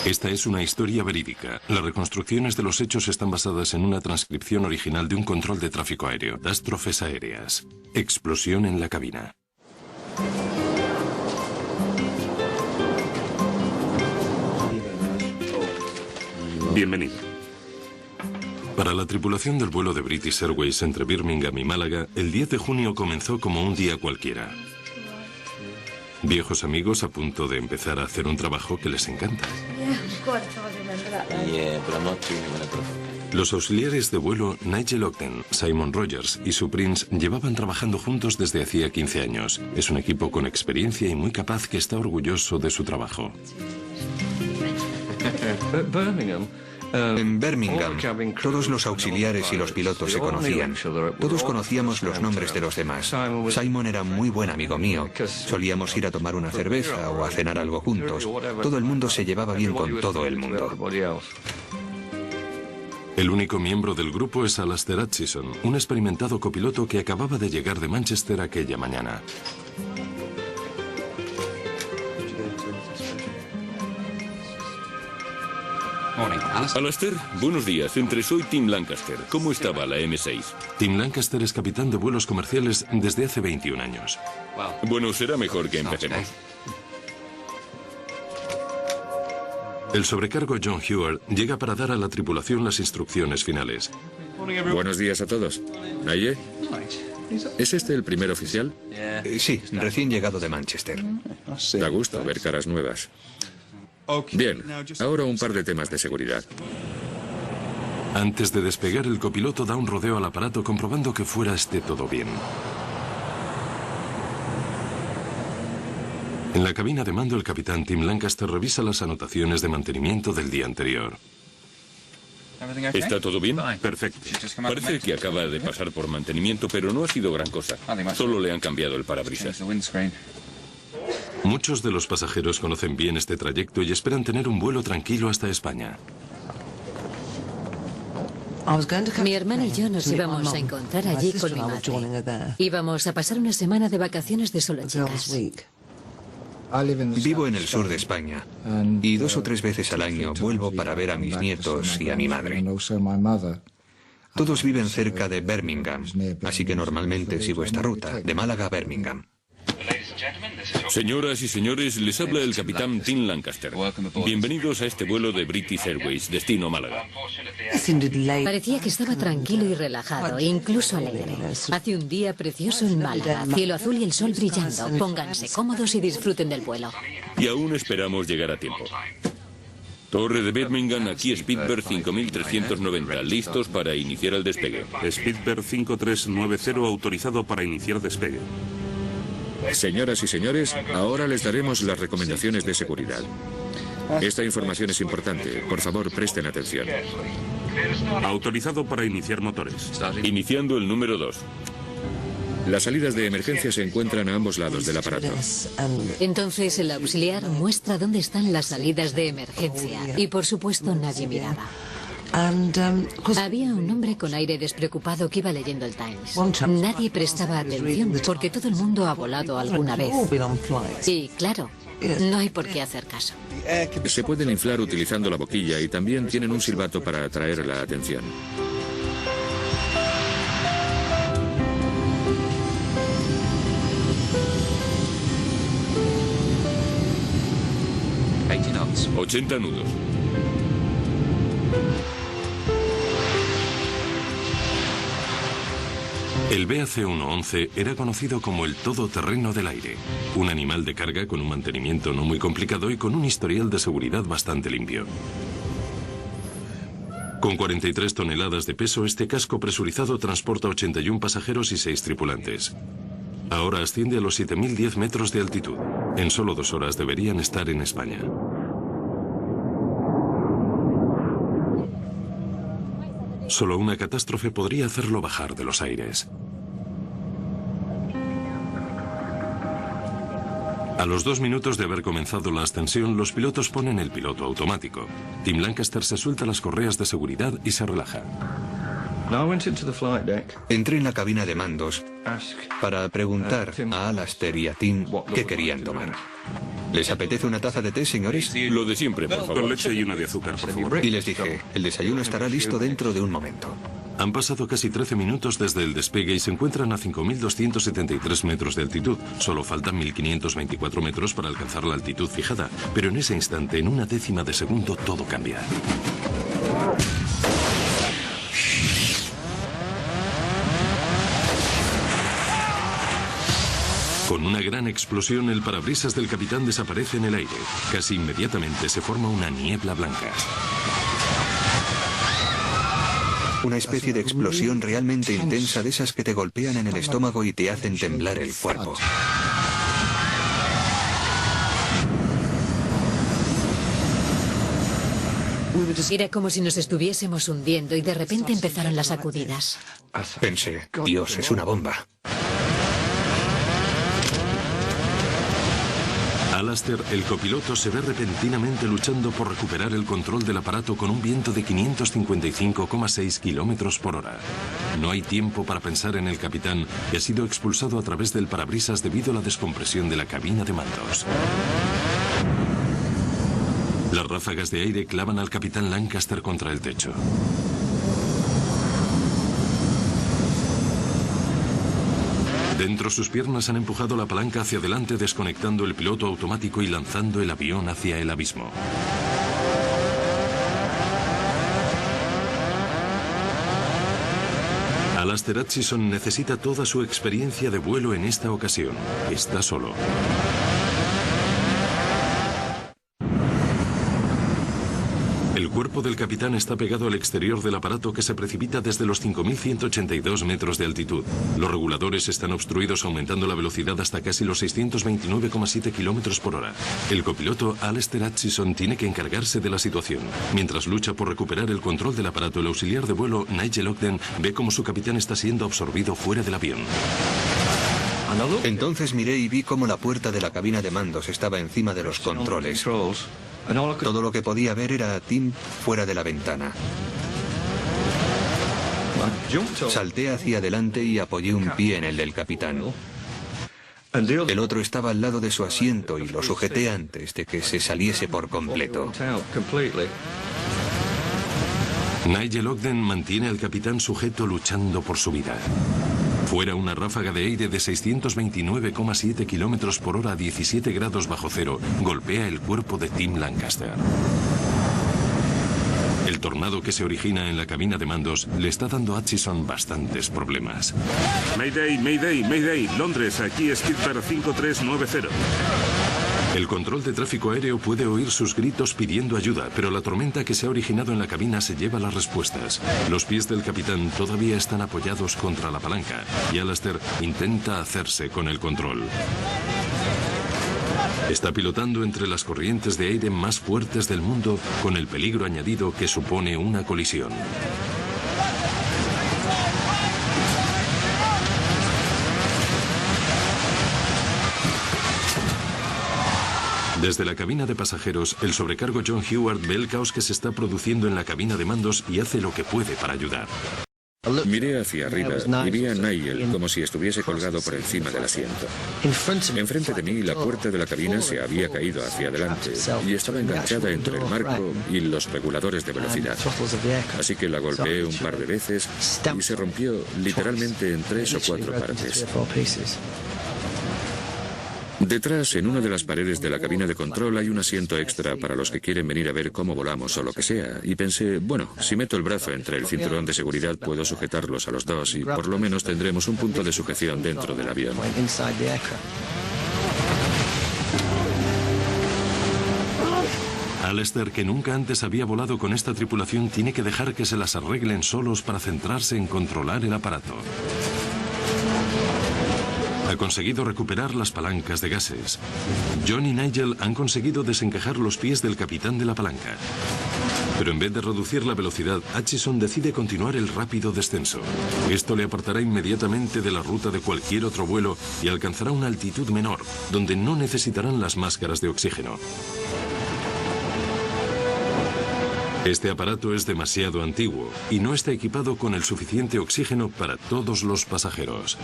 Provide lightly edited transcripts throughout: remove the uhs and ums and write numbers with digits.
Esta es una historia verídica. Las reconstrucciones de los hechos están basadas en una transcripción original de un control de tráfico aéreo. Catástrofes aéreas. Explosión en la cabina. Bienvenido. Para la tripulación del vuelo de British Airways entre Birmingham y Málaga, el 10 de junio comenzó como un día cualquiera. Viejos amigos a punto de empezar a hacer un trabajo que les encanta. Los auxiliares de vuelo Nigel Ogden, Simon Rogers y su Prince llevaban trabajando juntos desde hacía 15 años. Es un equipo con experiencia y muy capaz que está orgulloso de su trabajo. En Birmingham, todos los auxiliares y los pilotos se conocían. Todos conocíamos los nombres de los demás. Simon era muy buen amigo mío. Solíamos ir a tomar una cerveza o a cenar algo juntos. Todo el mundo se llevaba bien con todo el mundo. El único miembro del grupo es Alastair Hutchison, un experimentado copiloto que acababa de llegar de Manchester aquella mañana. Alastair, buenos días. Soy Tim Lancaster. ¿Cómo estaba la M6? Tim Lancaster es capitán de vuelos comerciales desde hace 21 años. Bueno, será mejor que empecemos. El sobrecargo John Heward llega para dar a la tripulación las instrucciones finales. Buenos días a todos. ¿Naye? ¿Es este el primer oficial? Sí, recién llegado de Manchester. Da gusto ver caras nuevas. Bien, ahora un par de temas de seguridad. Antes de despegar, el copiloto da un rodeo al aparato comprobando que fuera esté todo bien. En la cabina de mando, el capitán Tim Lancaster revisa las anotaciones de mantenimiento del día anterior. ¿Está todo bien? Perfecto. Parece que acaba de pasar por mantenimiento, pero no ha sido gran cosa. Solo le han cambiado el parabrisas. Muchos de los pasajeros conocen bien este trayecto y esperan tener un vuelo tranquilo hasta España. Mi hermana y yo nos íbamos a encontrar allí con mi madre. Íbamos a pasar una semana de vacaciones de solo chicas. Vivo en el sur de España y 2 o 3 veces al año vuelvo para ver a mis nietos y a mi madre. Todos viven cerca de Birmingham, así que normalmente sigo esta ruta, de Málaga a Birmingham. Señoras y señores, les habla el capitán Tim Lancaster. Bienvenidos a este vuelo de British Airways, destino Málaga. Parecía que estaba tranquilo y relajado, incluso alegre. Hace un día precioso en Málaga, cielo azul y el sol brillando. Pónganse cómodos y disfruten del vuelo. Y aún esperamos llegar a tiempo. Torre de Birmingham, aquí Speedbird 5390, listos para iniciar el despegue. Speedbird 5390 autorizado para iniciar despegue. Señoras y señores, ahora les daremos las recomendaciones de seguridad. Esta información es importante. Por favor, presten atención. Autorizado para iniciar motores. Iniciando el número 2. Las salidas de emergencia se encuentran a ambos lados del aparato. Entonces el auxiliar muestra dónde están las salidas de emergencia. Y por supuesto nadie miraba. Había un hombre con aire despreocupado que iba leyendo el Times. Nadie prestaba atención porque todo el mundo ha volado alguna vez. Y claro, no hay por qué hacer caso. Se pueden inflar utilizando la boquilla y también tienen un silbato para atraer la atención. knots. 80 nudos. El BAC-111 era conocido como el todoterreno del aire, un animal de carga con un mantenimiento no muy complicado y con un historial de seguridad bastante limpio. Con 43 toneladas de peso, este casco presurizado transporta 81 pasajeros y 6 tripulantes. Ahora asciende a los 7.010 metros de altitud. En solo 2 horas deberían estar en España. Solo una catástrofe podría hacerlo bajar de los aires. A los 2 minutos de haber comenzado la ascensión, los pilotos ponen el piloto automático. Tim Lancaster se suelta las correas de seguridad y se relaja. Entré en la cabina de mandos para preguntar a Alastair y a Tim qué querían tomar. ¿Les apetece una taza de té, señores? Lo de siempre, por Con favor. leche y una de azúcar, por favor. Y les dije, el desayuno estará listo dentro de un momento. Han pasado casi 13 minutos desde el despegue y se encuentran a 5.273 metros de altitud. Solo faltan 1.524 metros para alcanzar la altitud fijada, pero en ese instante, en una décima de segundo, todo cambia. Con una gran explosión, el parabrisas del capitán desaparece en el aire. Casi inmediatamente se forma una niebla blanca. Una especie de explosión realmente intensa de esas que te golpean en el estómago y te hacen temblar el cuerpo. Era como si nos estuviésemos hundiendo y de repente empezaron las sacudidas. Pensé, Dios, es una bomba. Alastair, el copiloto, se ve repentinamente luchando por recuperar el control del aparato con un viento de 555,6 kilómetros por hora. No hay tiempo para pensar en el capitán, que ha sido expulsado a través del parabrisas debido a la descompresión de la cabina de mandos. Las ráfagas de aire clavan al capitán Lancaster contra el techo. Dentro sus piernas han empujado la palanca hacia adelante, desconectando el piloto automático y lanzando el avión hacia el abismo. Alastair Hutchison necesita toda su experiencia de vuelo en esta ocasión. Está solo. El cuerpo del capitán está pegado al exterior del aparato que se precipita desde los 5.182 metros de altitud. Los reguladores están obstruidos, aumentando la velocidad hasta casi los 629,7 kilómetros por hora. El copiloto Alastair Hutchison tiene que encargarse de la situación. Mientras lucha por recuperar el control del aparato, el auxiliar de vuelo Nigel Ogden ve cómo su capitán está siendo absorbido fuera del avión. Entonces miré y vi cómo la puerta de la cabina de mandos estaba encima de los controles. Todo lo que podía ver era a Tim fuera de la ventana. Salté hacia adelante y apoyé un pie en el del capitán. El otro estaba al lado de su asiento y lo sujeté antes de que se saliese por completo. Nigel Ogden mantiene al capitán sujeto luchando por su vida. Fuera, una ráfaga de aire de 629,7 kilómetros por hora a 17 grados bajo cero golpea el cuerpo de Tim Lancaster. El tornado que se origina en la cabina de mandos le está dando a Hutchison bastantes problemas. Mayday, Mayday, Mayday. Londres, aquí es Pittsburgh 5390. El control de tráfico aéreo puede oír sus gritos pidiendo ayuda, pero la tormenta que se ha originado en la cabina se lleva las respuestas. Los pies del capitán todavía están apoyados contra la palanca y Alastair intenta hacerse con el control. Está pilotando entre las corrientes de aire más fuertes del mundo, con el peligro añadido que supone una colisión. Desde la cabina de pasajeros, el sobrecargo John Heward ve el caos que se está produciendo en la cabina de mandos y hace lo que puede para ayudar. Miré hacia arriba y vi a Nigel como si estuviese colgado por encima del asiento. Enfrente de mí, la puerta de la cabina se había caído hacia adelante y estaba enganchada entre el marco y los reguladores de velocidad. Así que la golpeé un par de veces y se rompió literalmente en 3 o 4 partes. Detrás, en una de las paredes de la cabina de control, hay un asiento extra para los que quieren venir a ver cómo volamos o lo que sea. Y pensé, bueno, si meto el brazo entre el cinturón de seguridad, puedo sujetarlos a los dos y por lo menos tendremos un punto de sujeción dentro del avión. Alastair, que nunca antes había volado con esta tripulación, tiene que dejar que se las arreglen solos para centrarse en controlar el aparato. Ha conseguido recuperar las palancas de gases. John y Nigel han conseguido desencajar los pies del capitán de la palanca. Pero en vez de reducir la velocidad, Hutchison decide continuar el rápido descenso. Esto le apartará inmediatamente de la ruta de cualquier otro vuelo y alcanzará una altitud menor, donde no necesitarán las máscaras de oxígeno. Este aparato es demasiado antiguo y no está equipado con el suficiente oxígeno para todos los pasajeros.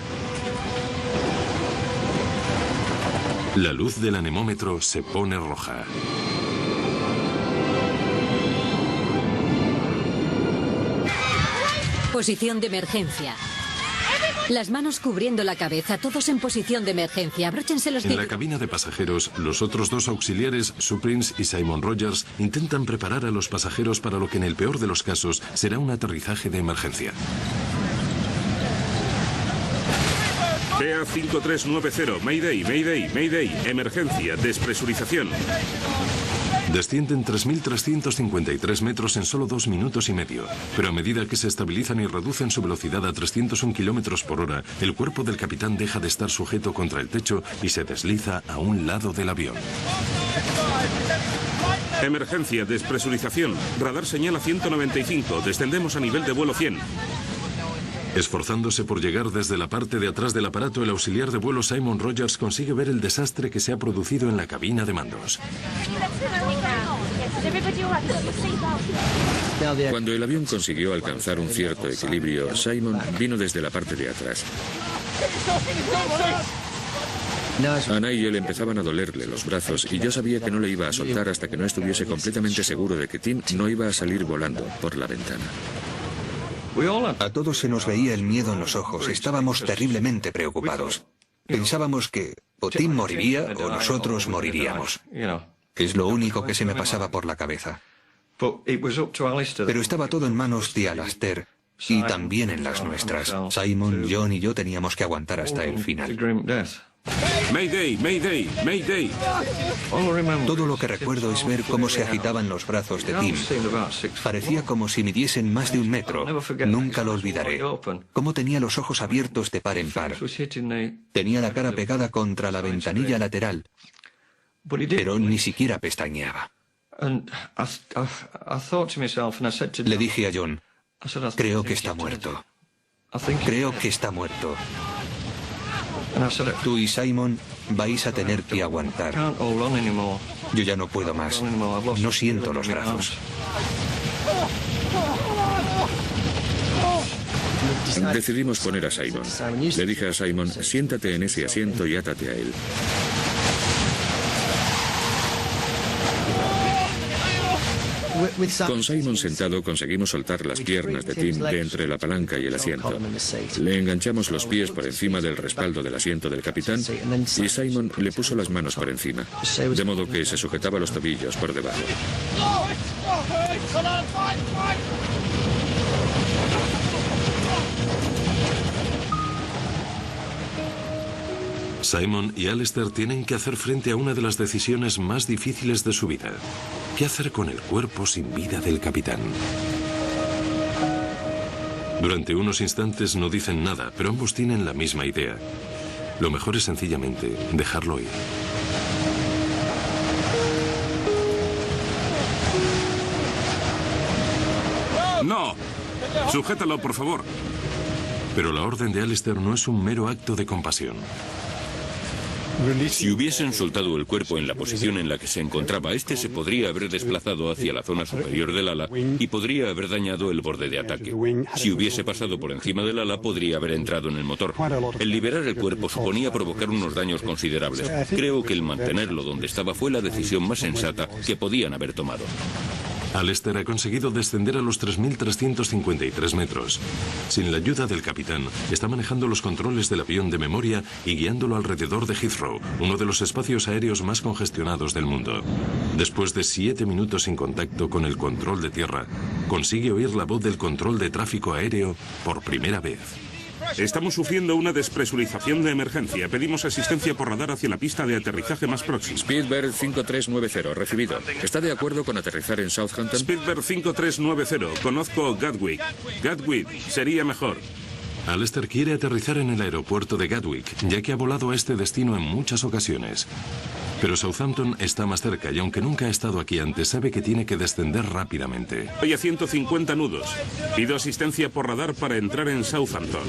La luz del anemómetro se pone roja. Posición de emergencia. Las manos cubriendo la cabeza, todos en posición de emergencia. Abróchense los En la cinturones. cabina de pasajeros, los otros dos auxiliares, Sue Prince y Simon Rogers, intentan preparar a los pasajeros para lo que en el peor de los casos será un aterrizaje de emergencia. PA 5390, Mayday, Mayday, Mayday, emergencia, despresurización. Descienden 3.353 metros en solo 2 minutos y medio, pero a medida que se estabilizan y reducen su velocidad a 301 kilómetros por hora, el cuerpo del capitán deja de estar sujeto contra el techo y se desliza a un lado del avión. Emergencia, despresurización, radar señala 195, descendemos a nivel de vuelo 100. Esforzándose por llegar desde la parte de atrás del aparato, el auxiliar de vuelo Simon Rogers consigue ver el desastre que se ha producido en la cabina de mandos. Cuando el avión consiguió alcanzar un cierto equilibrio, Simon vino desde la parte de atrás. A Nigel empezaban a dolerle los brazos y yo sabía que no le iba a soltar hasta que no estuviese completamente seguro de que Tim no iba a salir volando por la ventana. A todos se nos veía el miedo en los ojos. Estábamos terriblemente preocupados. Pensábamos que o Tim moriría o nosotros moriríamos. Es lo único que se me pasaba por la cabeza. Pero estaba todo en manos de Alastair y también en las nuestras. Simon, John y yo teníamos que aguantar hasta el final. Mayday, Mayday, Mayday. Todo lo que recuerdo es ver cómo se agitaban los brazos de Tim. Parecía como si midiesen más de 1 metro. Nunca lo olvidaré. Cómo tenía los ojos abiertos de par en par. Tenía la cara pegada contra la ventanilla lateral, pero ni siquiera pestañeaba. Le dije a John, creo que está muerto. Creo que está muerto. Tú y Simon vais a tener que aguantar. Yo ya no puedo más. No siento los brazos. Decidimos poner a Simon. Le dije a Simon, siéntate en ese asiento y átate a él. Con Simon sentado conseguimos soltar las piernas de Tim de entre la palanca y el asiento. Le enganchamos los pies por encima del respaldo del asiento del capitán y Simon le puso las manos por encima, de modo que se sujetaba los tobillos por debajo. Simon y Alastair tienen que hacer frente a una de las decisiones más difíciles de su vida. ¿Qué hacer con el cuerpo sin vida del capitán? Durante unos instantes no dicen nada, pero ambos tienen la misma idea. Lo mejor es sencillamente dejarlo ir. ¡No! Sujétalo, por favor. Pero la orden de Alastair no es un mero acto de compasión. Si hubiesen soltado el cuerpo en la posición en la que se encontraba, este se podría haber desplazado hacia la zona superior del ala y podría haber dañado el borde de ataque. Si hubiese pasado por encima del ala, podría haber entrado en el motor. El liberar el cuerpo suponía provocar unos daños considerables. Creo que el mantenerlo donde estaba fue la decisión más sensata que podían haber tomado. Alastair ha conseguido descender a los 3.353 metros. Sin la ayuda del capitán, está manejando los controles del avión de memoria y guiándolo alrededor de Heathrow, uno de los espacios aéreos más congestionados del mundo. Después de 7 minutos sin contacto con el control de tierra, consigue oír la voz del control de tráfico aéreo por primera vez. Estamos sufriendo una despresurización de emergencia. Pedimos asistencia por radar hacia la pista de aterrizaje más próxima. Speedbird 5390, recibido. ¿Está de acuerdo con aterrizar en Southampton? Speedbird 5390, conozco Gatwick. Gatwick sería mejor. Alastair quiere aterrizar en el aeropuerto de Gatwick, ya que ha volado a este destino en muchas ocasiones. Pero Southampton está más cerca y aunque nunca ha estado aquí antes, sabe que tiene que descender rápidamente. Estoy a 150 nudos. Pido asistencia por radar para entrar en Southampton.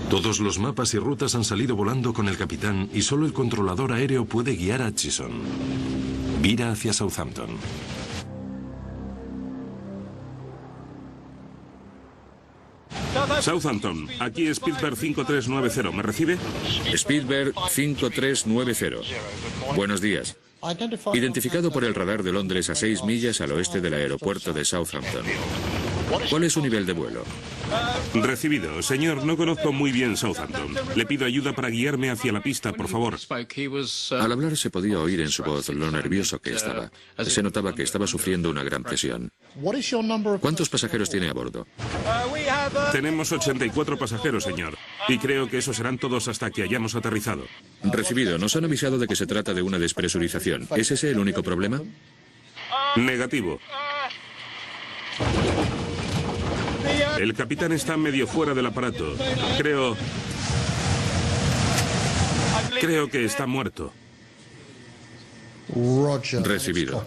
Todos los mapas y rutas han salido volando con el capitán y solo el controlador aéreo puede guiar a Atchison. Vira hacia Southampton. Southampton, aquí Spielberg 5390. ¿Me recibe? Spielberg 5390. Buenos días. Identificado por el radar de Londres a 6 millas al oeste del aeropuerto de Southampton. ¿Cuál es su nivel de vuelo? Recibido. Señor, no conozco muy bien Southampton. Le pido ayuda para guiarme hacia la pista, por favor. Al hablar se podía oír en su voz lo nervioso que estaba. Se notaba que estaba sufriendo una gran presión. ¿Cuántos pasajeros tiene a bordo? Tenemos 84 pasajeros, señor. Y creo que esos serán todos hasta que hayamos aterrizado. Recibido. Nos han avisado de que se trata de una despresurización. ¿Es ese el único problema? Negativo. El capitán está medio fuera del aparato. Creo que está muerto. Recibido.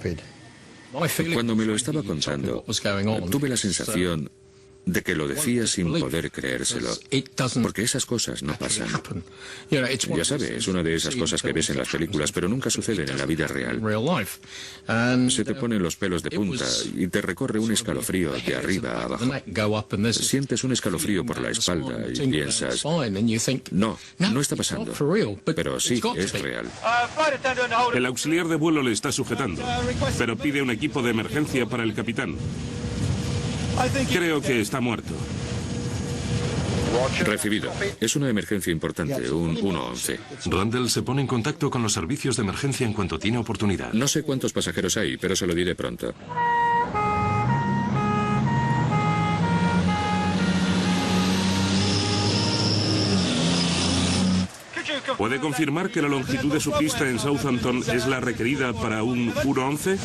Cuando me lo estaba contando, tuve la sensación de que lo decía sin poder creérselo, porque esas cosas no pasan. Ya sabe, es una de esas cosas que ves en las películas, pero nunca suceden en la vida real. Se te ponen los pelos de punta y te recorre un escalofrío de arriba a abajo. Sientes un escalofrío por la espalda y piensas, no está pasando. Pero sí, es real. El auxiliar de vuelo le está sujetando, pero pide un equipo de emergencia para el capitán. Creo que está muerto. Recibido. Es una emergencia importante, un 111. Randall se pone en contacto con los servicios de emergencia en cuanto tiene oportunidad. No sé cuántos pasajeros hay, pero se lo diré pronto. ¿Puede confirmar que la longitud de su pista en Southampton es la requerida para un 111?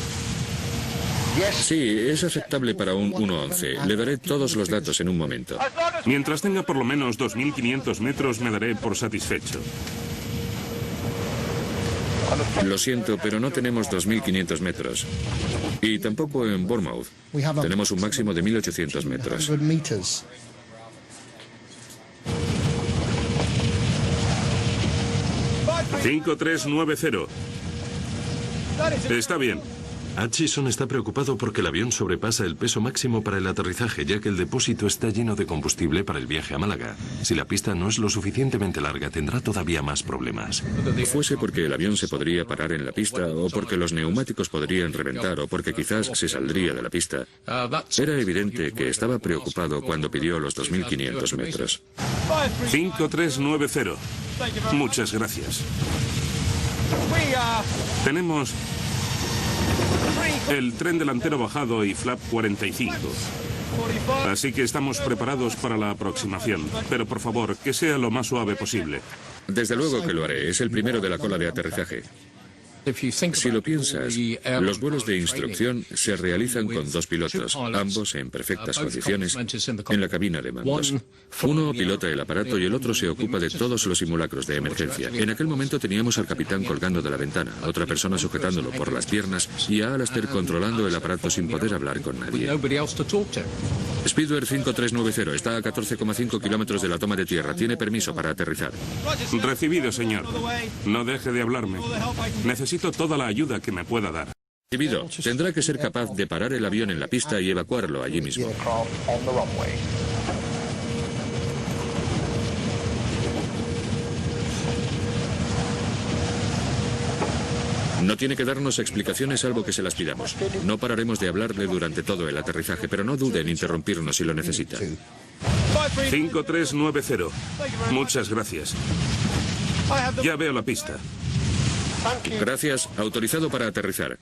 Sí, es aceptable para un 111. Le daré todos los datos en un momento. Mientras tenga por lo menos 2.500 metros, me daré por satisfecho. Lo siento, pero no tenemos 2.500 metros. Y tampoco en Bournemouth. Tenemos un máximo de 1.800 metros. «5390». Está bien. Hutchison está preocupado porque el avión sobrepasa el peso máximo para el aterrizaje, ya que el depósito está lleno de combustible para el viaje a Málaga. Si la pista no es lo suficientemente larga, tendrá todavía más problemas. Fuese porque el avión se podría parar en la pista, o porque los neumáticos podrían reventar, o porque quizás se saldría de la pista. Era evidente que estaba preocupado cuando pidió los 2.500 metros. 5390. Muchas gracias. Tenemos el tren delantero bajado y flap 45. Así que estamos preparados para la aproximación. Pero por favor, que sea lo más suave posible. Desde luego que lo haré. Es el primero de la cola de aterrizaje. Si lo piensas, los vuelos de instrucción se realizan con 2 pilotos, ambos en perfectas condiciones, en la cabina de mandos. Uno pilota el aparato y el otro se ocupa de todos los simulacros de emergencia. En aquel momento teníamos al capitán colgando de la ventana, otra persona sujetándolo por las piernas y a Alastair controlando el aparato sin poder hablar con nadie. Spielberg 5390 está a 14,5 kilómetros de la toma de tierra. Tiene permiso para aterrizar. Recibido, señor. No deje de hablarme. Necesito toda la ayuda que me pueda dar. Recibido. Tendrá que ser capaz de parar el avión en la pista y evacuarlo allí mismo. No tiene que darnos explicaciones salvo que se las pidamos. No pararemos de hablarle durante todo el aterrizaje, pero no dude en interrumpirnos si lo necesita. 5390. Muchas gracias. Ya veo la pista. Gracias. Autorizado para aterrizar.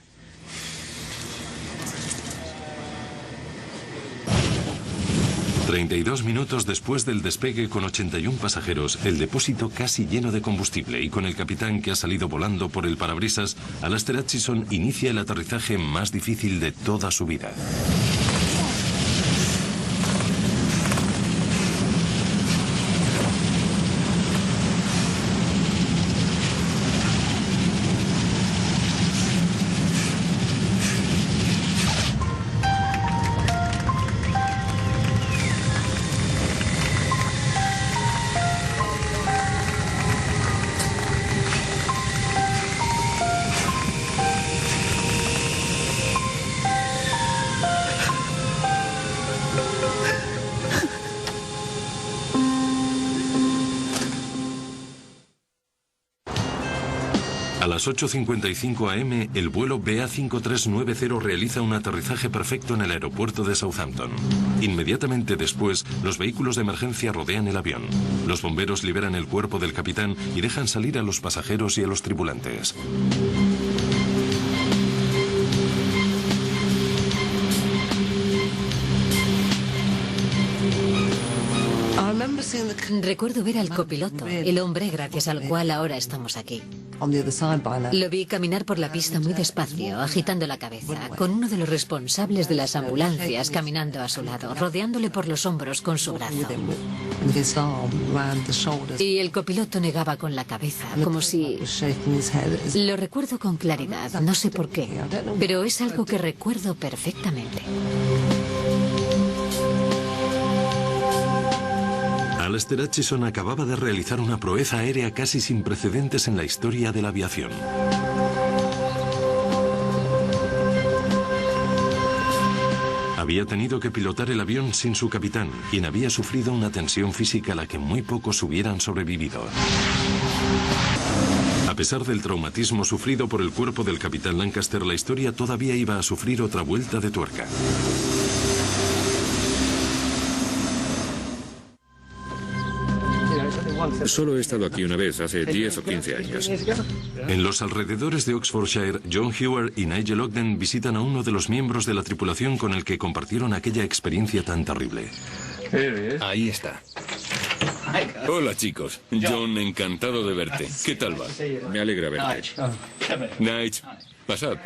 «32 minutos después del despegue con 81 pasajeros, el depósito casi lleno de combustible y con el capitán que ha salido volando por el parabrisas, Alastair Hutchison inicia el aterrizaje más difícil de toda su vida». las 8:55 am, el vuelo BA5390 realiza un aterrizaje perfecto en el aeropuerto de Southampton. Inmediatamente después, los vehículos de emergencia rodean el avión. Los bomberos liberan el cuerpo del capitán y dejan salir a los pasajeros y a los tripulantes. Recuerdo ver al copiloto, el hombre gracias al cual ahora estamos aquí. Lo vi caminar por la pista muy despacio, agitando la cabeza, con uno de los responsables de las ambulancias caminando a su lado, rodeándole por los hombros con su brazo. Y el copiloto negaba con la cabeza, como si... Lo recuerdo con claridad, no sé por qué, pero es algo que recuerdo perfectamente. Alastair Hutchison acababa de realizar una proeza aérea casi sin precedentes en la historia de la aviación. Había tenido que pilotar el avión sin su capitán, quien había sufrido una tensión física a la que muy pocos hubieran sobrevivido. A pesar del traumatismo sufrido por el cuerpo del capitán Lancaster, la historia todavía iba a sufrir otra vuelta de tuerca. Solo he estado aquí una vez, hace 10 o 15 años. En los alrededores de Oxfordshire, John Hewer y Nigel Ogden visitan a uno de los miembros de la tripulación con el que compartieron aquella experiencia tan terrible. Ahí está. Hola, chicos. John, encantado de verte. ¿Qué tal va? Me alegra verte. Nigel, pasad.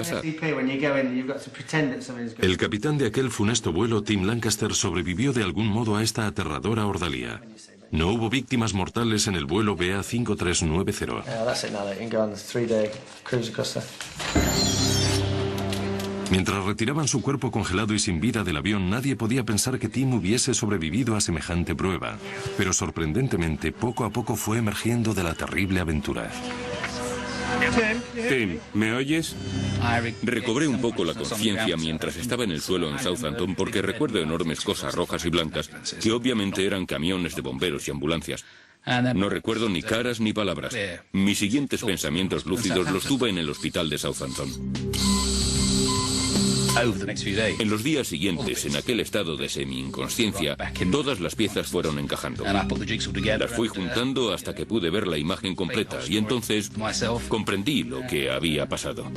El capitán de aquel funesto vuelo, Tim Lancaster, sobrevivió de algún modo a esta aterradora ordalía. No hubo víctimas mortales en el vuelo BA5390. Mientras retiraban su cuerpo congelado y sin vida del avión, nadie podía pensar que Tim hubiese sobrevivido a semejante prueba. Pero sorprendentemente, poco a poco fue emergiendo de la terrible aventura. Tim, ¿me oyes? Recobré un poco la conciencia mientras estaba en el suelo en Southampton porque recuerdo enormes cosas rojas y blancas que obviamente eran camiones de bomberos y ambulancias. No recuerdo ni caras ni palabras. Mis siguientes pensamientos lúcidos los tuve en el hospital de Southampton. En los días siguientes, en aquel estado de semi-inconsciencia, todas las piezas fueron encajando. Las fui juntando hasta que pude ver la imagen completa y entonces comprendí lo que había pasado.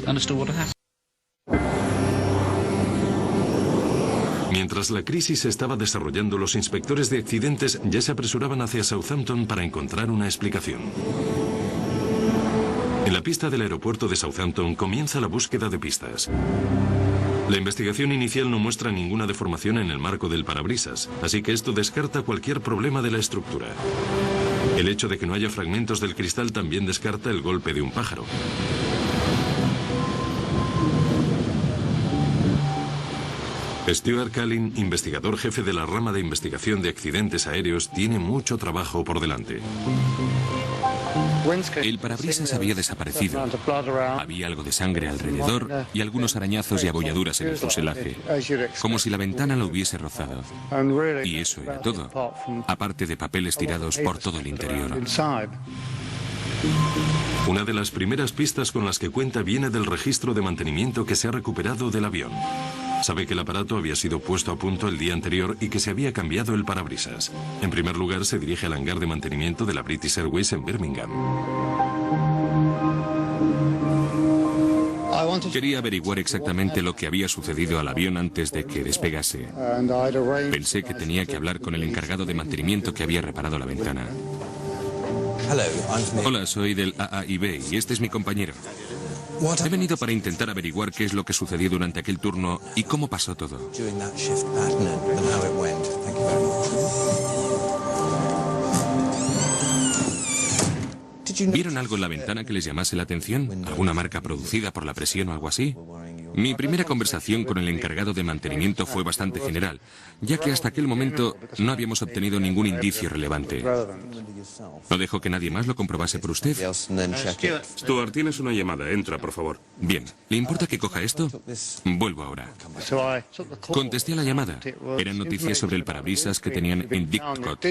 Mientras la crisis se estaba desarrollando, los inspectores de accidentes ya se apresuraban hacia Southampton para encontrar una explicación. En la pista del aeropuerto de Southampton comienza la búsqueda de pistas. La investigación inicial no muestra ninguna deformación en el marco del parabrisas, así que esto descarta cualquier problema de la estructura. El hecho de que no haya fragmentos del cristal también descarta el golpe de un pájaro. Stuart Cullen, investigador jefe de la rama de investigación de accidentes aéreos, tiene mucho trabajo por delante. El parabrisas había desaparecido. Había algo de sangre alrededor y algunos arañazos y abolladuras en el fuselaje, como si la ventana lo hubiese rozado. Y eso era todo, aparte de papeles tirados por todo el interior. Una de las primeras pistas con las que cuenta viene del registro de mantenimiento que se ha recuperado del avión. Sabe que el aparato había sido puesto a punto el día anterior y que se había cambiado el parabrisas. En primer lugar, se dirige al hangar de mantenimiento de la British Airways en Birmingham. Quería averiguar exactamente lo que había sucedido al avión antes de que despegase. Pensé que tenía que hablar con el encargado de mantenimiento que había reparado la ventana. Hola, soy del AAIB y este es mi compañero. He venido para intentar averiguar qué es lo que sucedió durante aquel turno y cómo pasó todo. ¿Vieron algo en la ventana que les llamase la atención? ¿Alguna marca producida por la presión o algo así? Mi primera conversación con el encargado de mantenimiento fue bastante general, ya que hasta aquel momento no habíamos obtenido ningún indicio relevante. ¿No dejó que nadie más lo comprobase por usted? Stuart, tienes una llamada. Entra, por favor. Bien. ¿Le importa que coja esto? Vuelvo ahora. Contesté a la llamada. Eran noticias sobre el parabrisas que tenían en Didcot.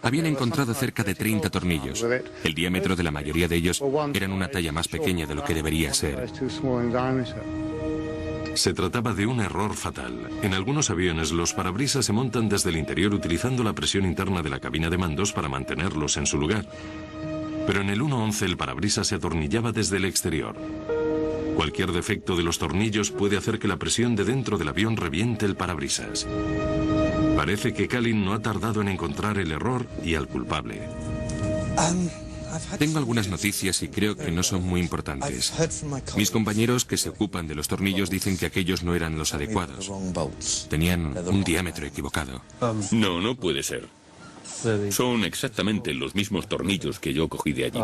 Habían encontrado cerca de 30 tornillos. El diámetro de la mayoría de ellos eran una talla más pequeña de lo que debería ser. Se trataba de un error fatal. En algunos aviones los parabrisas se montan desde el interior utilizando la presión interna de la cabina de mandos para mantenerlos en su lugar. Pero en el 111 el parabrisas se atornillaba desde el exterior. Cualquier defecto de los tornillos puede hacer que la presión de dentro del avión reviente el parabrisas. Parece que Calin no ha tardado en encontrar el error y al culpable. Tengo algunas noticias y creo que no son muy importantes. Mis compañeros que se ocupan de los tornillos dicen que aquellos no eran los adecuados. Tenían un diámetro equivocado. No, no puede ser. Son exactamente los mismos tornillos que yo cogí de allí.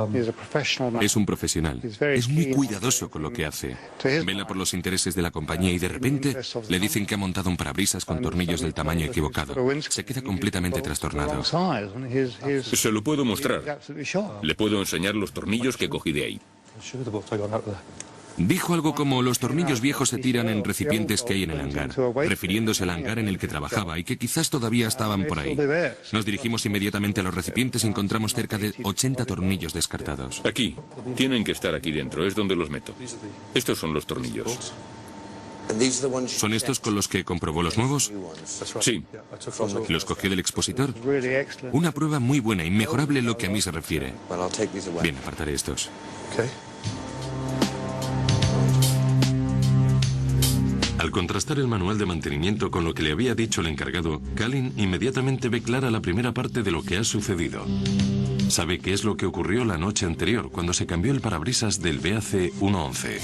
Es un profesional. Es muy cuidadoso con lo que hace. Vela por los intereses de la compañía y de repente le dicen que ha montado un parabrisas con tornillos del tamaño equivocado. Se queda completamente trastornado. Se lo puedo mostrar. Le puedo enseñar los tornillos que cogí de ahí. Dijo algo como los tornillos viejos se tiran en recipientes que hay en el hangar, refiriéndose al hangar en el que trabajaba y que quizás todavía estaban por ahí. Nos dirigimos inmediatamente a los recipientes y encontramos cerca de 80 tornillos descartados. Aquí. Tienen que estar aquí dentro. Es donde los meto. Estos son los tornillos. ¿Son estos con los que comprobó los nuevos? Sí. ¿Los cogió del expositor? Una prueba muy buena, inmejorable en lo que a mí se refiere. Bien, apartaré estos. Al contrastar el manual de mantenimiento con lo que le había dicho el encargado, Calin inmediatamente ve clara la primera parte de lo que ha sucedido. Sabe qué es lo que ocurrió la noche anterior, cuando se cambió el parabrisas del BAC 111.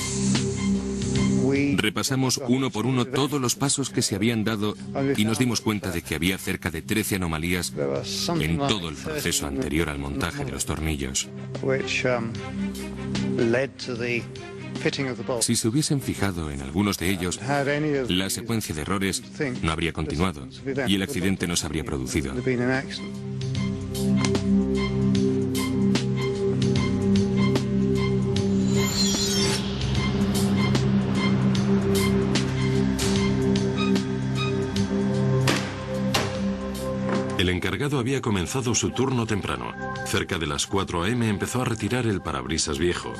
Repasamos uno por uno todos los pasos que se habían dado y nos dimos cuenta de que había cerca de 13 anomalías en todo el proceso anterior al montaje de los tornillos. Si se hubiesen fijado en algunos de ellos, la secuencia de errores no habría continuado y el accidente no se habría producido. El encargado había comenzado su turno temprano. Cerca de las 4 a.m. empezó a retirar el parabrisas viejo.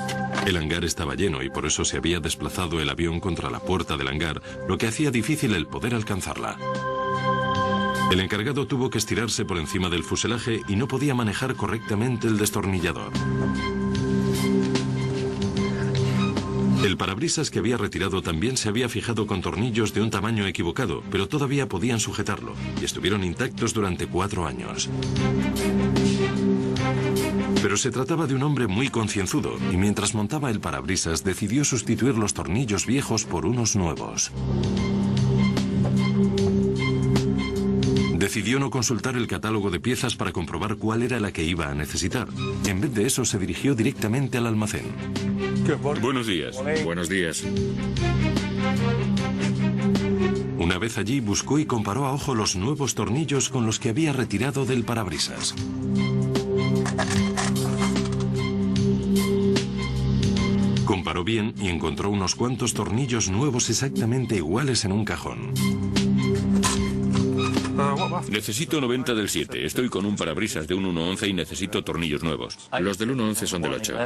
El hangar estaba lleno y por eso se había desplazado el avión contra la puerta del hangar, lo que hacía difícil el poder alcanzarla. El encargado tuvo que estirarse por encima del fuselaje y no podía manejar correctamente el destornillador. El parabrisas que había retirado también se había fijado con tornillos de un tamaño equivocado, pero todavía podían sujetarlo, y estuvieron intactos durante 4 años. Pero se trataba de un hombre muy concienzudo, y mientras montaba el parabrisas decidió sustituir los tornillos viejos por unos nuevos. Decidió no consultar el catálogo de piezas para comprobar cuál era la que iba a necesitar. En vez de eso, se dirigió directamente al almacén. Buenos días. Buenos días. Una vez allí, buscó y comparó a ojo los nuevos tornillos con los que había retirado del parabrisas. Comparó bien y encontró unos cuantos tornillos nuevos exactamente iguales en un cajón. Necesito 90 del 7. Estoy con un parabrisas de un 111 y necesito tornillos nuevos. Los del 111 son del 8.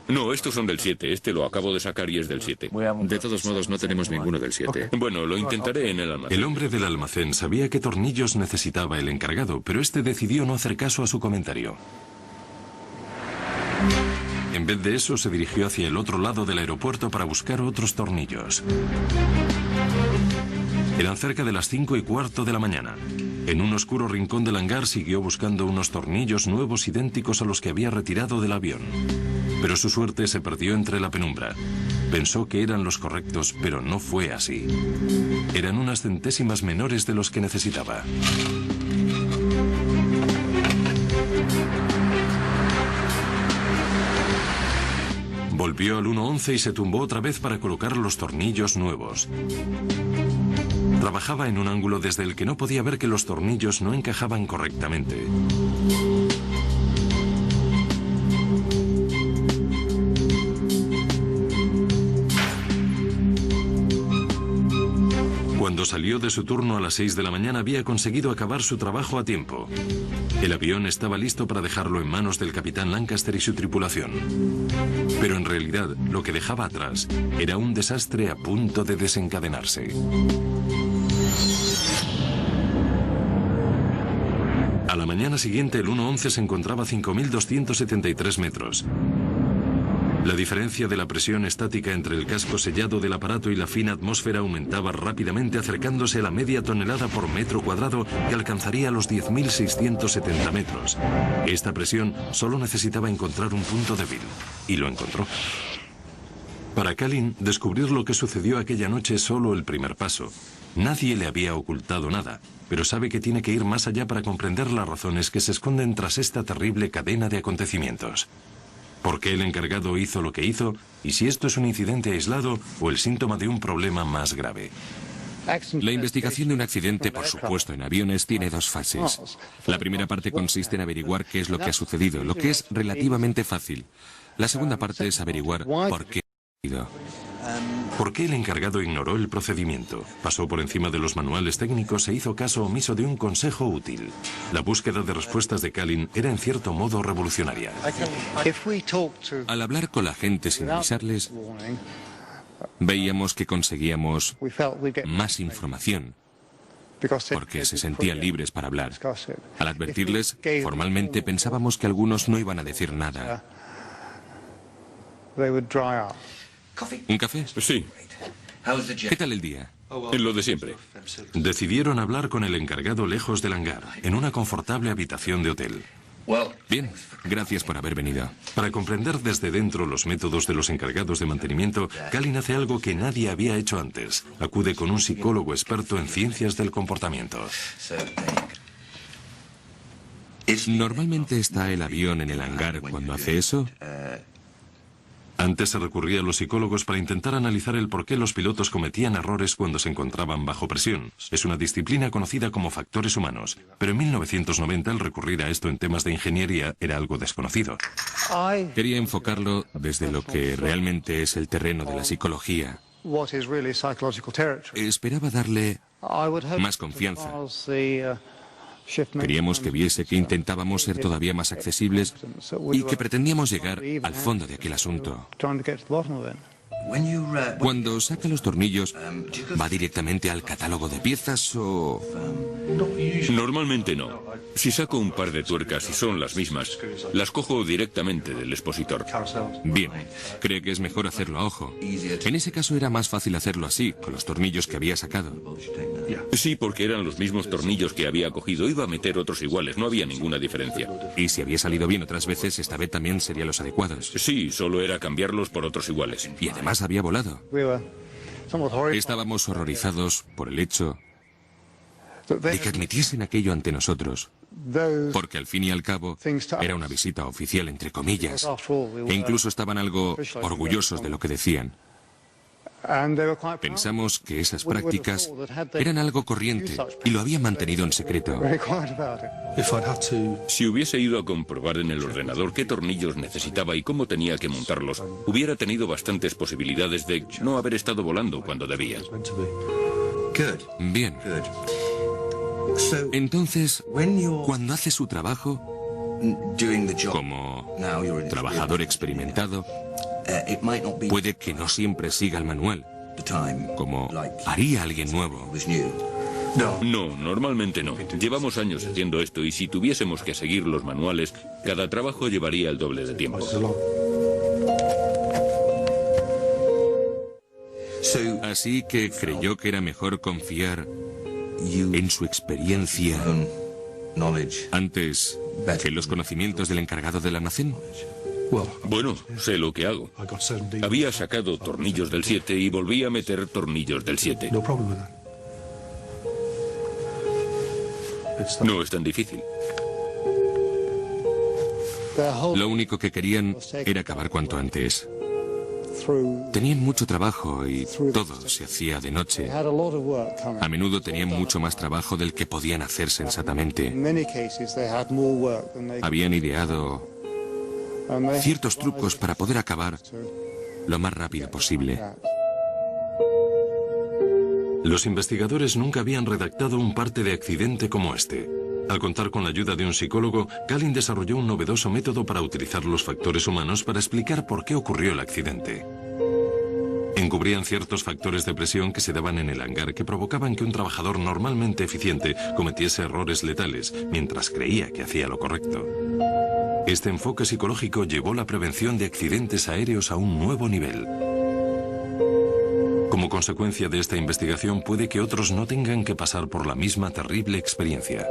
No, estos son del 7. Este lo acabo de sacar y es del 7. De todos modos, no tenemos ninguno del 7. Bueno, lo intentaré en el almacén. El hombre del almacén sabía qué tornillos necesitaba el encargado, pero este decidió no hacer caso a su comentario. En vez de eso, se dirigió hacia el otro lado del aeropuerto para buscar otros tornillos. Eran cerca de las 5:15 de la mañana. En un oscuro rincón del hangar siguió buscando unos tornillos nuevos idénticos a los que había retirado del avión. Pero su suerte se perdió entre la penumbra. Pensó que eran los correctos, pero no fue así. Eran unas centésimas menores de los que necesitaba. Volvió al 111 y se tumbó otra vez para colocar los tornillos nuevos. Trabajaba en un ángulo desde el que no podía ver que los tornillos no encajaban correctamente. Cuando salió de su turno a las 6 de la mañana había conseguido acabar su trabajo a tiempo. El avión estaba listo para dejarlo en manos del capitán Lancaster y su tripulación. Pero en realidad lo que dejaba atrás era un desastre a punto de desencadenarse. A la mañana siguiente el 111 se encontraba a 5.273 metros. La diferencia de la presión estática entre el casco sellado del aparato y la fina atmósfera aumentaba rápidamente, acercándose a la media tonelada por metro cuadrado que alcanzaría los 10.670 metros. Esta presión solo necesitaba encontrar un punto débil, y lo encontró. Para Kalin, descubrir lo que sucedió aquella noche es solo el primer paso. Nadie le había ocultado nada, pero sabe que tiene que ir más allá para comprender las razones que se esconden tras esta terrible cadena de acontecimientos. ¿Por qué el encargado hizo lo que hizo? Y si esto es un incidente aislado o el síntoma de un problema más grave. La investigación de un accidente, por supuesto, en aviones tiene dos fases. La primera parte consiste en averiguar qué es lo que ha sucedido, lo que es relativamente fácil. La segunda parte es averiguar por qué ha sucedido. ¿Por qué el encargado ignoró el procedimiento? Pasó por encima de los manuales técnicos e hizo caso omiso de un consejo útil. La búsqueda de respuestas de Kalin era en cierto modo revolucionaria. Al hablar con la gente sin avisarles, veíamos que conseguíamos más información, porque se sentían libres para hablar. Al advertirles, formalmente pensábamos que algunos no iban a decir nada. ¿Un café? Sí, ¿Qué tal el día? en lo de siempre. Decidieron hablar con el encargado lejos del hangar, en una confortable habitación de hotel. Bien, gracias por haber venido. Para comprender desde dentro los métodos de los encargados de mantenimiento, Kalin hace algo que nadie había hecho antes. Acude con un psicólogo experto en ciencias del comportamiento. ¿Normalmente está el avión en el hangar cuando hace eso? Antes se recurría a los psicólogos para intentar analizar el por qué los pilotos cometían errores cuando se encontraban bajo presión. Es una disciplina conocida como factores humanos, pero en 1990 el recurrir a esto en temas de ingeniería era algo desconocido. Quería enfocarlo desde lo que realmente es el terreno de la psicología. Esperaba darle más confianza. Queríamos que viese que intentábamos ser todavía más accesibles y que pretendíamos llegar al fondo de aquel asunto. Cuando saca los tornillos, ¿va directamente al catálogo de piezas o...? Normalmente no. Si saco un par de tuercas y son las mismas, las cojo directamente del expositor. Bien, cree que es mejor hacerlo a ojo. En ese caso era más fácil hacerlo así, con los tornillos que había sacado. Sí, porque eran los mismos tornillos que había cogido. Iba a meter otros iguales, no había ninguna diferencia. Y si había salido bien otras veces, esta vez también serían los adecuados. Sí, solo era cambiarlos por otros iguales. Y además había volado. Estábamos horrorizados por el hecho de que admitiesen aquello ante nosotros. Porque al fin y al cabo era una visita oficial, entre comillas. E incluso estaban algo orgullosos de lo que decían. Pensamos que esas prácticas eran algo corriente y lo habían mantenido en secreto. Si hubiese ido a comprobar en el ordenador qué tornillos necesitaba y cómo tenía que montarlos, hubiera tenido bastantes posibilidades de no haber estado volando cuando debía. Bien. Entonces, cuando hace su trabajo, como trabajador experimentado, puede que no siempre siga el manual, como haría alguien nuevo. No, normalmente no. Llevamos años haciendo esto y si tuviésemos que seguir los manuales, cada trabajo llevaría el doble de tiempo. Así que creyó que era mejor confiar en su experiencia antes que en los conocimientos del encargado del almacén. Bueno, sé lo que hago. Había sacado tornillos del 7 y volví a meter tornillos del 7. No es tan difícil. Lo único que querían era acabar cuanto antes. Tenían mucho trabajo y todo se hacía de noche. A menudo tenían mucho más trabajo del que podían hacer sensatamente. Habían ideado ciertos trucos para poder acabar lo más rápido posible. Los investigadores nunca habían redactado un parte de accidente como este. Al contar con la ayuda de un psicólogo, Kalin desarrolló un novedoso método para utilizar los factores humanos para explicar por qué ocurrió el accidente. Encubrían ciertos factores de presión que se daban en el hangar que provocaban que un trabajador normalmente eficiente cometiese errores letales, mientras creía que hacía lo correcto. Este enfoque psicológico llevó la prevención de accidentes aéreos a un nuevo nivel. Como consecuencia de esta investigación, puede que otros no tengan que pasar por la misma terrible experiencia.